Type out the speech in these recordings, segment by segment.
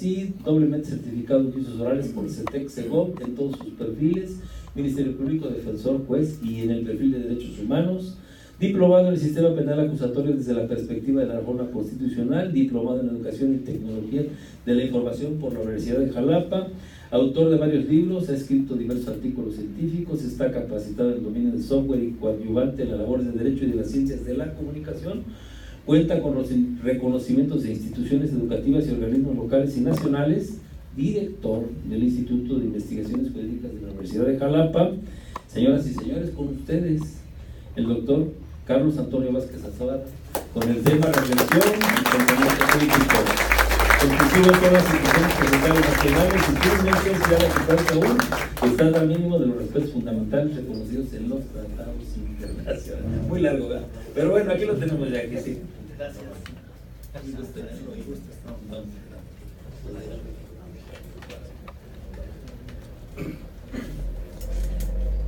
CONACYT, doblemente certificado en juicios orales por CETEC-SEGOP en todos sus perfiles, Ministerio Público, Defensor, Juez y en el perfil de Derechos Humanos, diplomado en el Sistema Penal Acusatorio desde la perspectiva de la reforma constitucional, diplomado en Educación y Tecnología de la Información por la Universidad de Jalapa, autor de varios libros, ha escrito diversos artículos científicos, está capacitado en el dominio del software y coadyuvante en las labores de Derecho y de las Ciencias de la Comunicación, cuenta con los reconocimientos de instituciones educativas y organismos locales y nacionales, director del Instituto de Investigaciones Jurídicas de la Universidad de Jalapa. Señoras y señores, con ustedes, el doctor Carlos Antonio Vázquez Azócar, con el tema reflexión y pensamiento político. Constituye todas las instituciones procesales nacionales y firmemente se ha recuperado aún que están al mínimo de los respetos fundamentales reconocidos en los tratados internacionales. Muy largo, ¿verdad? Pero bueno, aquí lo tenemos ya, que sí. Gracias.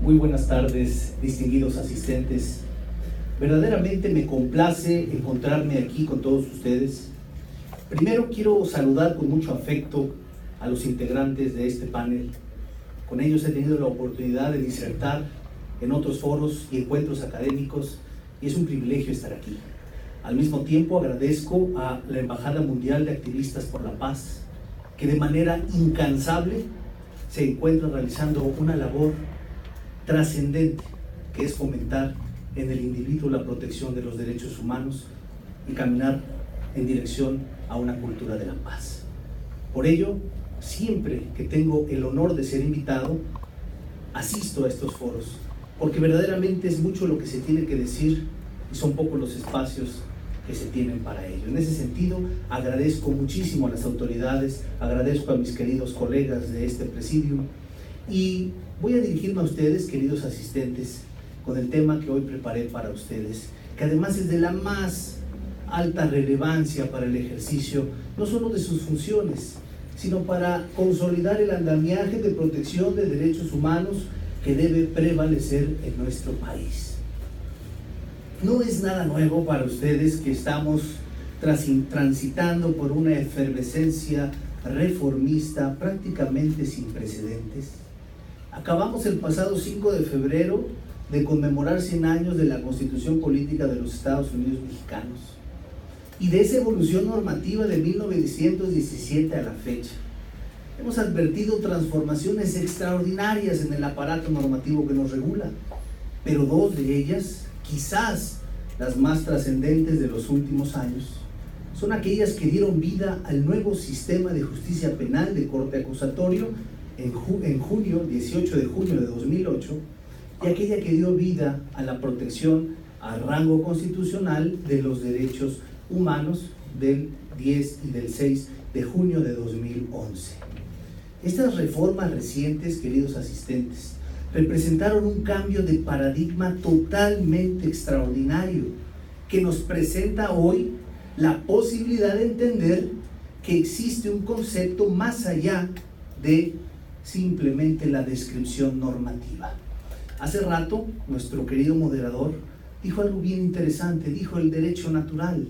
Muy buenas tardes, distinguidos asistentes. Verdaderamente me complace encontrarme aquí con todos ustedes. Primero quiero saludar con mucho afecto a los integrantes de este panel. Con ellos he tenido la oportunidad de disertar en otros foros y encuentros académicos y es un privilegio estar aquí. Al mismo tiempo agradezco a la Embajada Mundial de Activistas por la Paz, que de manera incansable se encuentra realizando una labor trascendente, que es fomentar en el individuo la protección de los derechos humanos y caminar en dirección a una cultura de la paz. Por ello, siempre que tengo el honor de ser invitado, asisto a estos foros, porque verdaderamente es mucho lo que se tiene que decir y son pocos los espacios que se tienen para ello. En ese sentido, agradezco muchísimo a las autoridades, agradezco a mis queridos colegas de este presidium y voy a dirigirme a ustedes, queridos asistentes, con el tema que hoy preparé para ustedes, que además es de la más alta relevancia para el ejercicio, no solo de sus funciones, sino para consolidar el andamiaje de protección de derechos humanos que debe prevalecer en nuestro país. No es nada nuevo para ustedes que estamos transitando por una efervescencia reformista prácticamente sin precedentes. Acabamos el pasado 5 de febrero de conmemorar 100 años de la Constitución Política de los Estados Unidos Mexicanos y de esa evolución normativa de 1917 a la fecha. Hemos advertido transformaciones extraordinarias en el aparato normativo que nos regula, pero dos de ellas, quizás las más trascendentes de los últimos años, son aquellas que dieron vida al nuevo sistema de justicia penal de corte acusatorio en junio, 18 de junio de 2008, y aquella que dio vida a la protección al rango constitucional de los derechos humanos del 10 y del 6 de junio de 2011. Estas reformas recientes, queridos asistentes, representaron un cambio de paradigma totalmente extraordinario que nos presenta hoy la posibilidad de entender que existe un concepto más allá de simplemente la descripción normativa. Hace rato, nuestro querido moderador dijo algo bien interesante, dijo el derecho natural.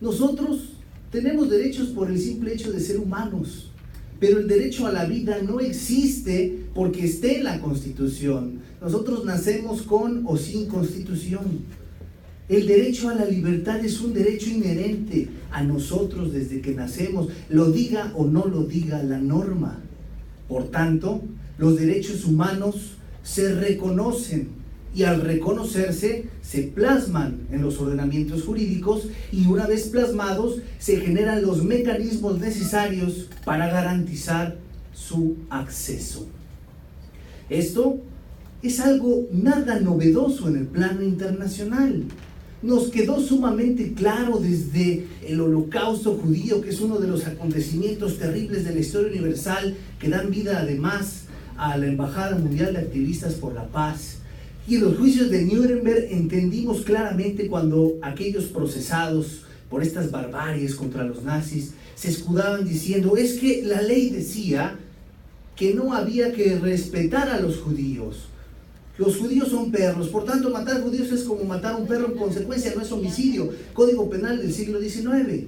Nosotros tenemos derechos por el simple hecho de ser humanos, pero el derecho a la vida no existe porque esté en la Constitución. Nosotros nacemos con o sin Constitución. El derecho a la libertad es un derecho inherente a nosotros desde que nacemos, lo diga o no lo diga la norma. Por tanto, los derechos humanos se reconocen y al reconocerse se plasman en los ordenamientos jurídicos y una vez plasmados se generan los mecanismos necesarios para garantizar su acceso. Esto es algo nada novedoso en el plano internacional. Nos quedó sumamente claro desde el Holocausto judío, que es uno de los acontecimientos terribles de la historia universal que dan vida además a la Embajada Mundial de Activistas por la Paz. Y en los juicios de Nuremberg entendimos claramente cuando aquellos procesados por estas barbaries contra los nazis se escudaban diciendo: es que la ley decía que no había que respetar a los judíos. Los judíos son perros, por tanto matar judíos es como matar a un perro, en consecuencia no es homicidio. Código Penal del siglo XIX.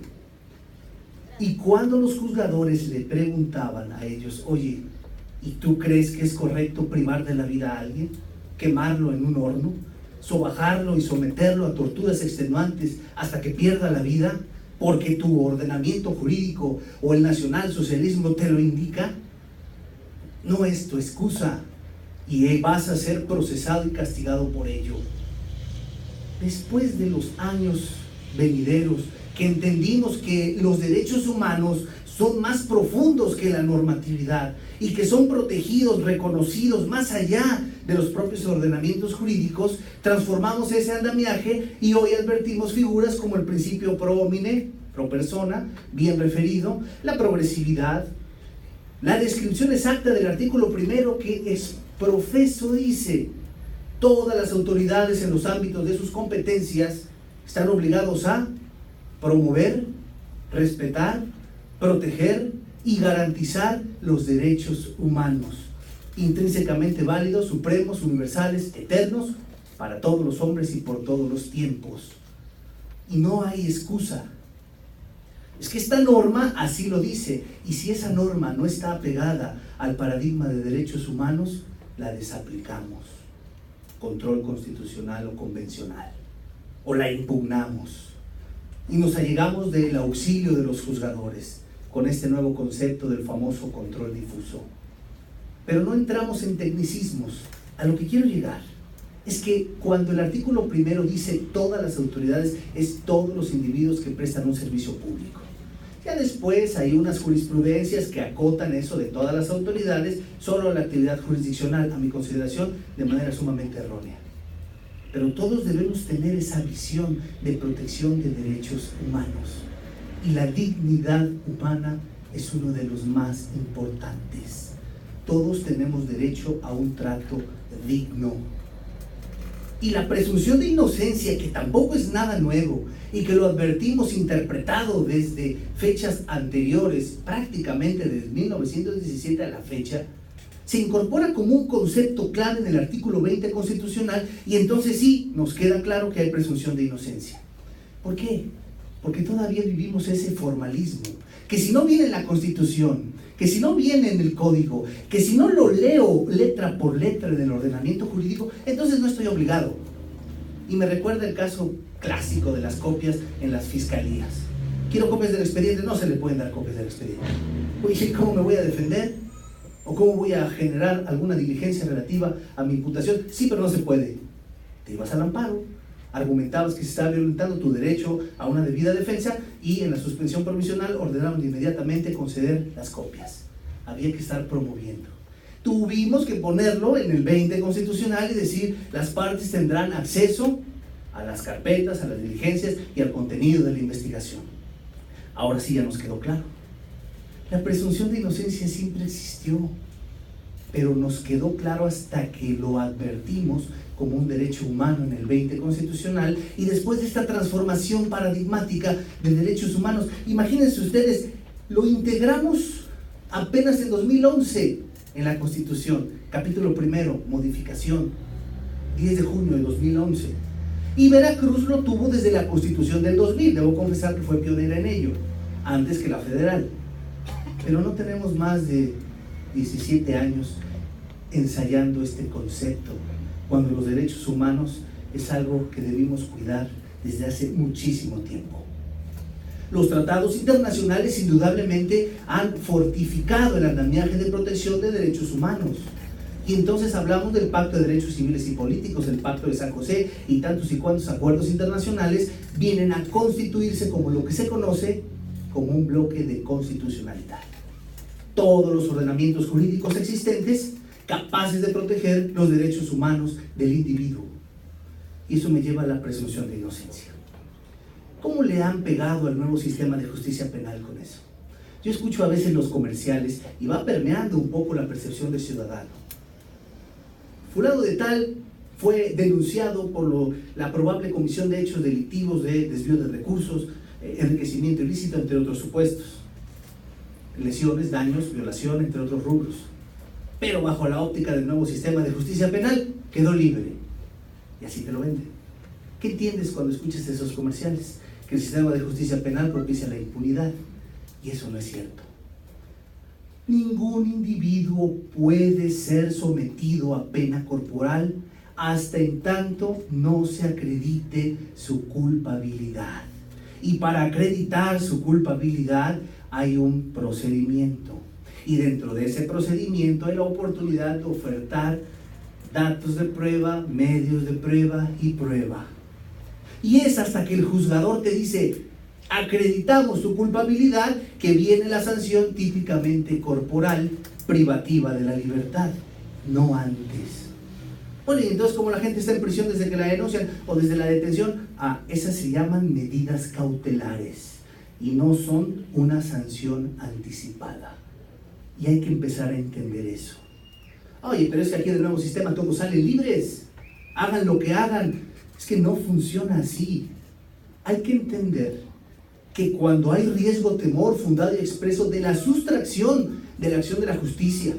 Y cuando los juzgadores le preguntaban a ellos, oye, ¿y tú crees que es correcto privar de la vida a alguien? ¿Quemarlo en un horno? ¿Sobajarlo y someterlo a torturas extenuantes hasta que pierda la vida? ¿Porque tu ordenamiento jurídico o el nacionalsocialismo te lo indica? No es tu excusa y vas a ser procesado y castigado por ello. Después de los años venideros, que entendimos que los derechos humanos son más profundos que la normatividad y que son protegidos, reconocidos más allá de los propios ordenamientos jurídicos, transformamos ese andamiaje y hoy advertimos figuras como el principio pro homine, pro persona, bien referido, la progresividad, la descripción exacta del artículo primero que es profeso dice: todas las autoridades en los ámbitos de sus competencias están obligados a promover, respetar, proteger y garantizar los derechos humanos, intrínsecamente válidos, supremos, universales, eternos, para todos los hombres y por todos los tiempos. Y no hay excusa. Es que esta norma así lo dice, y si esa norma no está apegada al paradigma de derechos humanos, la desaplicamos, control constitucional o convencional, o la impugnamos. Y nos allegamos del auxilio de los juzgadores con este nuevo concepto del famoso control difuso. Pero no entramos en tecnicismos. A lo que quiero llegar es que cuando el artículo primero dice todas las autoridades, es todos los individuos que prestan un servicio público. Ya después hay unas jurisprudencias que acotan eso de todas las autoridades solo a la actividad jurisdiccional, a mi consideración, de manera sumamente errónea. Pero todos debemos tener esa visión de protección de derechos humanos. Y la dignidad humana es uno de los más importantes. Todos tenemos derecho a un trato digno. Y la presunción de inocencia, que tampoco es nada nuevo, y que lo advertimos interpretado desde fechas anteriores, prácticamente desde 1917 a la fecha, se incorpora como un concepto clave en el artículo 20 constitucional, y entonces sí nos queda claro que hay presunción de inocencia. ¿Por qué? Porque todavía vivimos ese formalismo, que si no viene en la Constitución, que si no viene en el Código, que si no lo leo letra por letra en el ordenamiento jurídico, entonces no estoy obligado. Y me recuerda el caso clásico de las copias en las fiscalías. Quiero copias del expediente, no se le pueden dar copias del expediente. Oye, ¿cómo me voy a defender? ¿O cómo voy a generar alguna diligencia relativa a mi imputación? Sí, pero no se puede. Te ibas al amparo, argumentabas que se estaba violentando tu derecho a una debida defensa y en la suspensión provisional ordenaron inmediatamente conceder las copias. Había que estar promoviendo. Tuvimos que ponerlo en el 20 constitucional y decir: las partes tendrán acceso a las carpetas, a las diligencias y al contenido de la investigación. Ahora sí ya nos quedó claro. La presunción de inocencia siempre existió, pero nos quedó claro hasta que lo advertimos como un derecho humano en el 20 constitucional, y después de esta transformación paradigmática de derechos humanos, imagínense ustedes, lo integramos apenas en 2011 en la Constitución, capítulo primero, modificación, 10 de junio de 2011. Y Veracruz lo tuvo desde la Constitución del 2000, debo confesar que fue pionera en ello, antes que la federal. Pero no tenemos más de 17 años ensayando este concepto, cuando los derechos humanos es algo que debimos cuidar desde hace muchísimo tiempo. Los tratados internacionales indudablemente han fortificado el andamiaje de protección de derechos humanos. Y entonces hablamos del Pacto de Derechos Civiles y Políticos, el Pacto de San José y tantos y cuantos acuerdos internacionales vienen a constituirse como lo que se conoce como un bloque de constitucionalidad. Todos los ordenamientos jurídicos existentes capaces de proteger los derechos humanos del individuo. Y eso me lleva a la presunción de inocencia. ¿Cómo le han pegado al nuevo sistema de justicia penal con eso? Yo escucho a veces los comerciales y va permeando un poco la percepción del ciudadano. Fulano de tal fue denunciado por la probable comisión de hechos delictivos de desvío de recursos, enriquecimiento ilícito, entre otros supuestos. Lesiones, daños, violación, entre otros rubros. Pero bajo la óptica del nuevo sistema de justicia penal, quedó libre. Y así te lo venden. ¿Qué entiendes cuando escuchas esos comerciales? Que el sistema de justicia penal propicia la impunidad. Y eso no es cierto. Ningún individuo puede ser sometido a pena corporal hasta en tanto no se acredite su culpabilidad. Y para acreditar su culpabilidad hay un procedimiento. Y dentro de ese procedimiento hay la oportunidad de ofertar datos de prueba, medios de prueba y prueba. Y es hasta que el juzgador te dice, acreditamos tu culpabilidad, que viene la sanción típicamente corporal privativa de la libertad, no antes. Bueno, y entonces como la gente está en prisión desde que la denuncian o desde la detención, esas se llaman medidas cautelares y no son una sanción anticipada. Y hay que empezar a entender eso. Oye, pero es que aquí en el nuevo sistema todos salen libres, hagan lo que hagan. Es que no funciona así. Hay que entender que cuando hay riesgo, temor fundado y expreso de la sustracción de la acción de la justicia,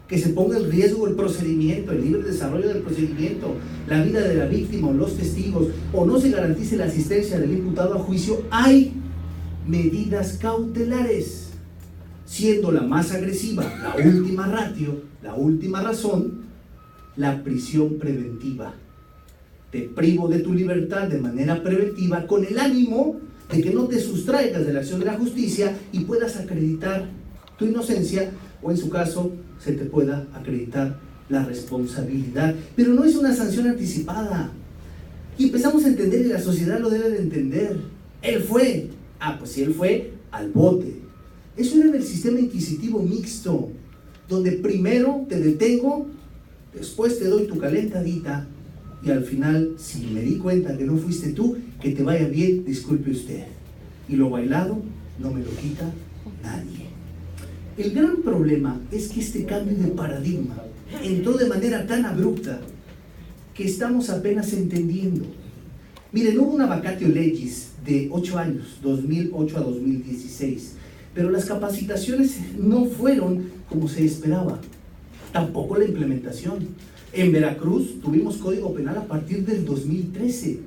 que se ponga en riesgo el procedimiento, el libre desarrollo del procedimiento, la vida de la víctima o los testigos, o no se garantice la asistencia del imputado a juicio, hay medidas cautelares, siendo la más agresiva, la última ratio, la última razón, la prisión preventiva. Te privo de tu libertad de manera preventiva con el ánimo de que no te sustraigas de la acción de la justicia y puedas acreditar tu inocencia, o en su caso se te pueda acreditar la responsabilidad. Pero no es una sanción anticipada. Y empezamos a entender, y la sociedad lo debe de entender. Él fue, pues si él fue, al bote. Eso era en el sistema inquisitivo mixto, donde primero te detengo, después te doy tu calentadita, y al final, si me di cuenta que no fuiste tú, que te vaya bien, disculpe usted. Y lo bailado no me lo quita nadie. El gran problema es que este cambio de paradigma entró de manera tan abrupta que estamos apenas entendiendo. Miren, hubo una vacatio legis de 8 años, 2008 a 2016, pero las capacitaciones no fueron como se esperaba, tampoco la implementación. En Veracruz tuvimos código penal a partir del 2013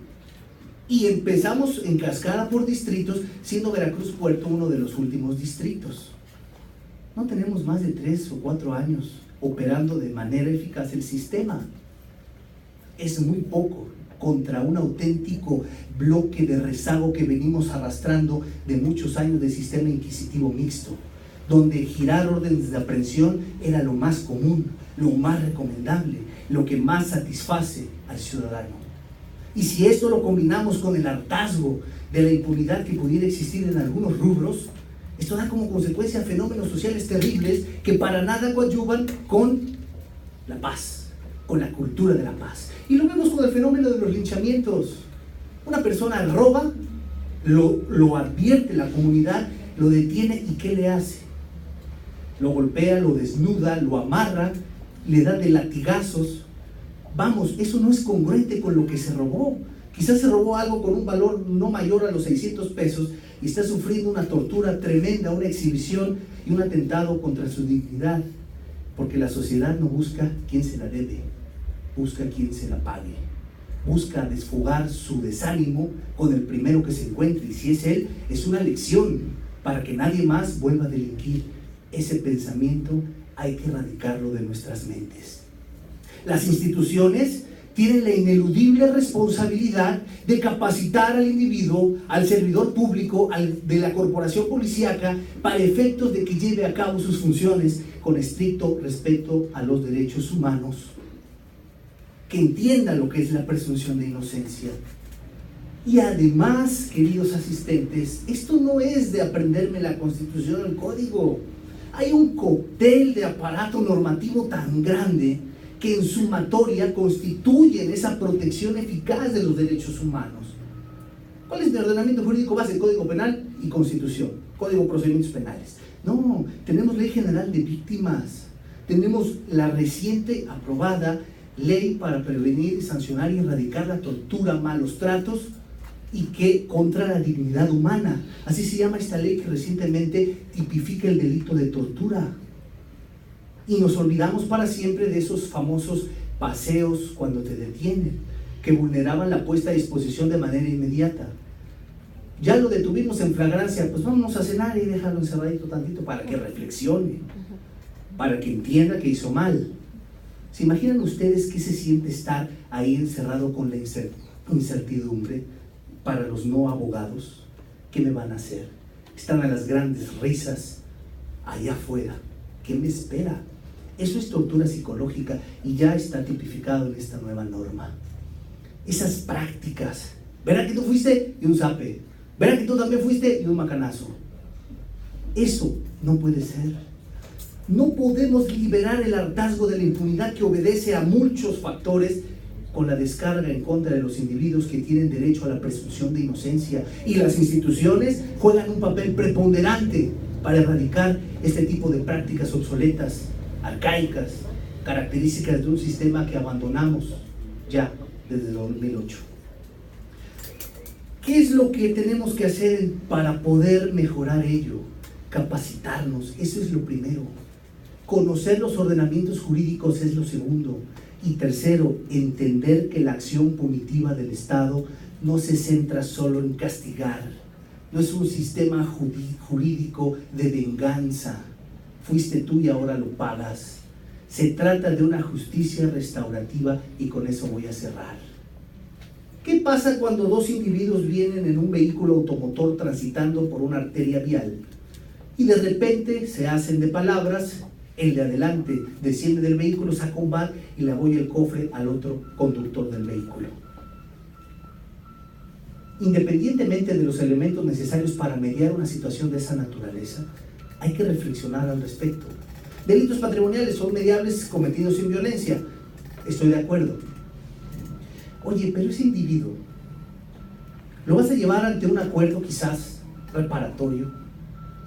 y empezamos en cascada por distritos, siendo Veracruz Puerto uno de los últimos distritos. No tenemos más de 3 o 4 años operando de manera eficaz el sistema. Es muy poco contra un auténtico bloque de rezago que venimos arrastrando de muchos años de sistema inquisitivo mixto, donde girar órdenes de aprehensión era lo más común, lo más recomendable, lo que más satisface al ciudadano. Y si esto lo combinamos con el hartazgo de la impunidad que pudiera existir en algunos rubros, esto da como consecuencia fenómenos sociales terribles que para nada coadyuvan con la paz, con la cultura de la paz. Y lo vemos con el fenómeno de los linchamientos. Una persona roba, lo advierte la comunidad, lo detiene, ¿y qué le hace? Lo golpea, lo desnuda, lo amarra, le da de latigazos. Vamos, eso no es congruente con lo que se robó. Quizás se robó algo con un valor no mayor a los 600 pesos y está sufriendo una tortura tremenda, una exhibición y un atentado contra su dignidad, porque la sociedad no busca quien se la debe, busca quien se la pague, busca desfogar su desánimo con el primero que se encuentre, y si es él, es una lección para que nadie más vuelva a delinquir. Ese pensamiento hay que erradicarlo de nuestras mentes. Las instituciones tienen la ineludible responsabilidad de capacitar al individuo, al servidor público, de la corporación policíaca, para efectos de que lleve a cabo sus funciones con estricto respeto a los derechos humanos, que entienda lo que es la presunción de inocencia. Y además, queridos asistentes, esto no es de aprenderme la Constitución o el Código. Hay un cóctel de aparato normativo tan grande que en sumatoria constituyen esa protección eficaz de los derechos humanos. ¿Cuál es mi ordenamiento jurídico base? Código Penal y Constitución, Código de Procedimientos Penales. No, tenemos Ley General de Víctimas, tenemos la reciente aprobada Ley para prevenir y sancionar y erradicar la tortura, malos tratos y que contra la dignidad humana. Así se llama esta ley que recientemente tipifica el delito de tortura. Y nos olvidamos para siempre de esos famosos paseos cuando te detienen, que vulneraban la puesta a disposición de manera inmediata. Ya lo detuvimos en flagrancia, pues vámonos a cenar y déjalo encerradito tantito para que reflexione, para que entienda que hizo mal. ¿Se imaginan ustedes qué se siente estar ahí encerrado con la incertidumbre para los no abogados? ¿Qué me van a hacer? Están a las grandes risas allá afuera. ¿Qué me espera? Eso es tortura psicológica y ya está tipificado en esta nueva norma. Esas prácticas. Verá que tú fuiste y un zape. Verá que tú también fuiste y un macanazo. Eso no puede ser. No podemos liberar el hartazgo de la impunidad que obedece a muchos factores con la descarga en contra de los individuos que tienen derecho a la presunción de inocencia. Y las instituciones juegan un papel preponderante para erradicar este tipo de prácticas obsoletas, arcaicas, características de un sistema que abandonamos ya desde 2008. ¿Qué es lo que tenemos que hacer para poder mejorar ello? Capacitarnos, eso es lo primero. Conocer los ordenamientos jurídicos es lo segundo. Y tercero, entender que la acción punitiva del Estado no se centra solo en castigar. No es un sistema jurídico de venganza. Fuiste tú y ahora lo pagas. Se trata de una justicia restaurativa y con eso voy a cerrar. ¿Qué pasa cuando dos individuos vienen en un vehículo automotor transitando por una arteria vial y de repente se hacen de palabras? El de adelante desciende del vehículo, saca un bat y le abolla el cofre al otro conductor del vehículo. Independientemente de los elementos necesarios para mediar una situación de esa naturaleza, hay que reflexionar al respecto. Delitos patrimoniales son mediables cometidos sin violencia. Estoy de acuerdo. Oye, pero ese individuo lo vas a llevar ante un acuerdo quizás reparatorio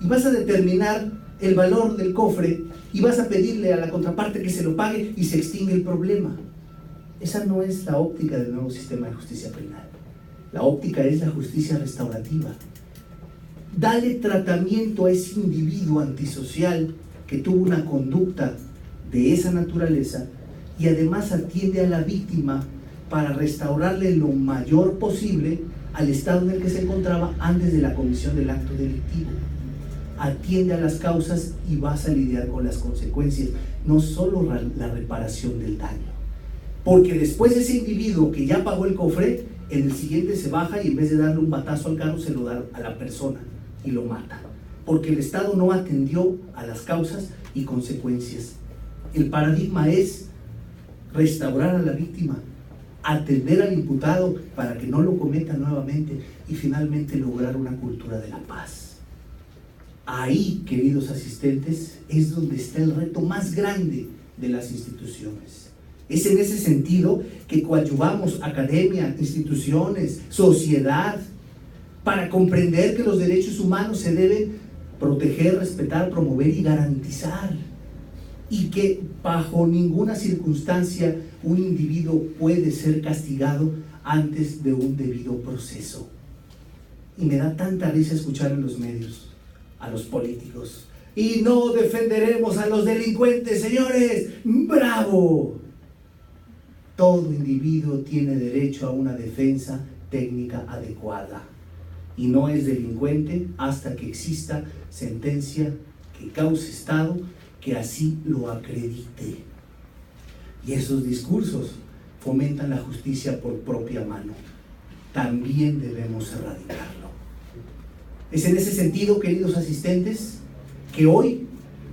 y vas a determinar el valor del cofre y vas a pedirle a la contraparte que se lo pague y se extingue el problema. Esa no es la óptica del nuevo sistema de justicia penal. La óptica es la justicia restaurativa. Dale tratamiento a ese individuo antisocial que tuvo una conducta de esa naturaleza y además atiende a la víctima para restaurarle lo mayor posible al estado en el que se encontraba antes de la comisión del acto delictivo. Atiende a las causas y vas a lidiar con las consecuencias, no solo la reparación del daño. Porque después ese individuo que ya pagó el cofre, en el siguiente se baja y en vez de darle un batazo al carro, se lo da a la persona y lo mata. Porque el Estado no atendió a las causas y consecuencias. El paradigma es restaurar a la víctima, atender al imputado para que no lo cometa nuevamente y finalmente lograr una cultura de la paz. Ahí, queridos asistentes, es donde está el reto más grande de las instituciones. Es en ese sentido que coadyuvamos academia, instituciones, sociedad, para comprender que los derechos humanos se deben proteger, respetar, promover y garantizar, y que bajo ninguna circunstancia un individuo puede ser castigado antes de un debido proceso. Y me da tanta risa escuchar en los medios a los políticos: y no defenderemos a los delincuentes, señores. ¡Bravo! Todo individuo tiene derecho a una defensa técnica adecuada y no es delincuente hasta que exista sentencia que cause estado que así lo acredite. Y esos discursos fomentan la justicia por propia mano. También debemos erradicarlo. Es en ese sentido, queridos asistentes, que hoy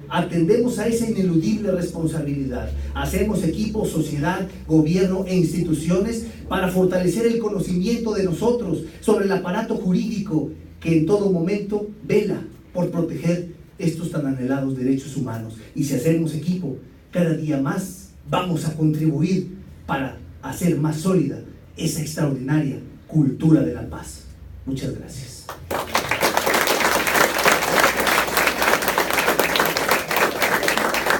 atendemos a esa ineludible responsabilidad. Hacemos equipo, sociedad, gobierno e instituciones para fortalecer el conocimiento de nosotros sobre el aparato jurídico que en todo momento vela por proteger estos tan anhelados derechos humanos. Y si hacemos equipo, cada día más vamos a contribuir para hacer más sólida esa extraordinaria cultura de la paz. Muchas gracias.